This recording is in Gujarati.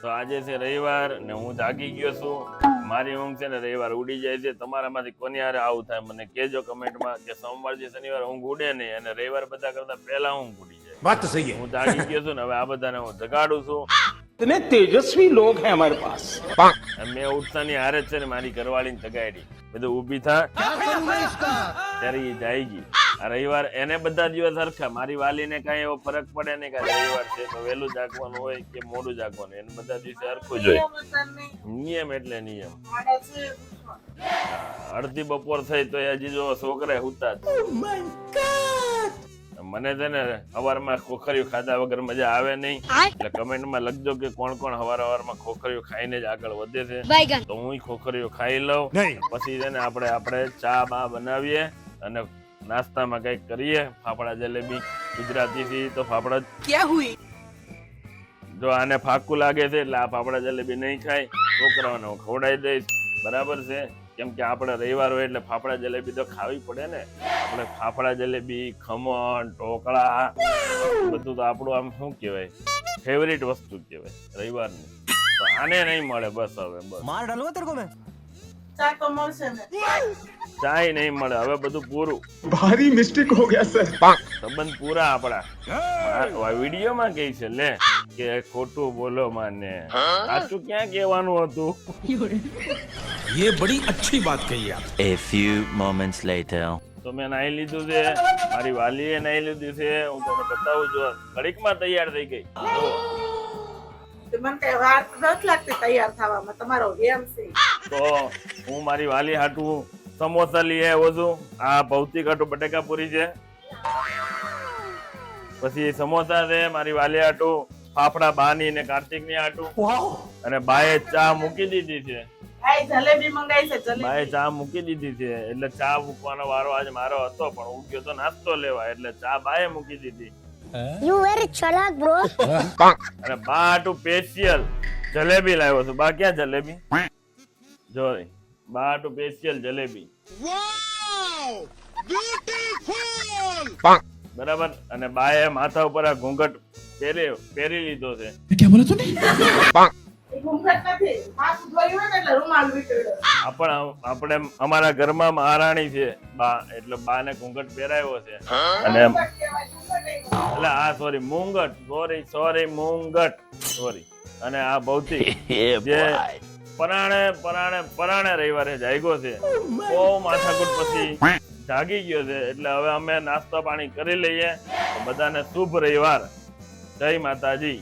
તો આજે છે રવિવાર ને હું જાગી ગયો છું. મારી ઊંઘ છે ને રવિવાર ઉડી જાય છે. તમારામાંથી કોની હારે આવું થાય મને કહેજો કમેન્ટમાં કે સોમવારથી શનિવાર ઊંઘ ઉડે નહીં અને રવિવાર બધા કરતા પહેલા ઊંઘ ઉડી જાય. बात तो सही है. હું જાગી ગયો છું ને હવે આ બધાને હું જગાડું છું. इतने तेजस्वी लोग हैं हमारे पास. મેં ઉઠતાની હારે જ છે ને મારી ઘરવાળીને જગાડી બધું ઊભી થા ત્યારે એ જાયગી. આ રવિવાર એને બધા દિવસ સરખા. મારી વાલીને કાંઈ એવો ફરક પડે નહીં કે રવિવાર છે તો વહેલું જાગવાનું હોય કે મોડું જાગવાનું, એને બધા દિવસે સરખું જ હોય. નિયમ એટલે નિયમ. અડધી બપોર થઈ તો હજી જો છોકરા હુતા જ. મને છે ને સવારમાં ખોખરીયું ખાધા વગર મજા આવે નહીં, એટલે કમેન્ટમાં લખજો કે કોણ કોણ સવારમાં ખોખરીયું ખાઈને જ આગળ વધે છે. તો હું ખોખરીયું ખાઈ લઉં, પછી છે ને આપણે ચા બા બનાવીએ અને નાસ્તામાં કઈક કરીએ. ફાફડા જલેબી ગુજરાતી થી તો ફાફડા ક્યાં હુઈ. જો આને ફાકું લાગે છે એટલે આ ફાફડા જલેબી નહીં ખાય, છોકરાઓને હું ખવડાવી દઈશ. બરાબર છે? કેમ કે આપણે રવિવાર હોય એટલે ફાફડા જલેબી તો ખાવી પડે ને. આપણે ફાફડા જલેબી, ખમણ, ઢોકળા બધું તો આપણું આમ શું કહેવાય ફેવરિટ વસ્તુ કહેવાય રવિવારની. તો આને નહીં મળે બસ. હવે બસ मार डालूंगा तेरे को मैं. ચા તો મળશે ને. ચાય નહીં મળે, હવે બધું પૂરું. भारी मिस्टेक हो गया सर. સંબંધ પૂરા આપણા. વિડીયોમાં કહે છે લે કે ખોટું બોલો માને, સાચું ક્યાં કહેવાનું હતું. ये बड़ी अच्छी बात कही आप. A few moments later. તો મેં નાઈ લીધું છે, મારી વાલીએ નાઈ લીધું છે. હું તમને બતાવું છું, ઘડીકમાં તૈયાર થઈ ગઈ. મને કઈ વાર નથી લાગતી તૈયાર થવામાં, તમારો વેમ છે. તો હું મારી વાલી હાટું સમોસા લઈ આવ્યો છું. આ ભૌતિક હાટું બટેકા પૂરી છે, પછી સમોસા છે. મારી વાલી હાટું ફાફડા બાની ને કાર્તિક ની હાટું, અને બાએ ચા મૂકી દીધી છે. આઈ જલેબી મંગાઈ છે. બાએ જલેબી ચા મૂકી દીધી છે એટલે ચા મૂકવાનો વારો આજે મારો હતો, પણ હું ગયો તો નાસ્તો લેવા એટલે ચા બાએ મૂકી દીધી. You very chalak, bro. અને બા હાટું સ્પેશિયલ જલેબી લાવ્યો છું. બા ક્યાં જલેબી? જો બા હાટું સ્પેશિયલ જલેબી. બરાબર. અને બાએ માથા ઉપર આ ઘૂંઘટ પહેરી લીધો છે. क्या बोला तूने? એ ઘૂંઘટ નથી, માથું ધોયું હોય ને એટલે રૂમાલ વીંટળ્યો. આપણે અમારા ઘરમાં મહારાણી છે બા, એટલે બાને ઘૂંઘટ પહેરાવ્યો છે. અને એટલે આ સોરી મૂંગટ. અને આ ભૌતિક જે પરાણે રવિવારે જાગ્યો છે, બહુ માથાકૂટ પછી જાગી ગયો છે. એટલે હવે અમે નાસ્તો પાણી કરી લઈએ. બધાને શુભ રવિવાર. જય માતાજી.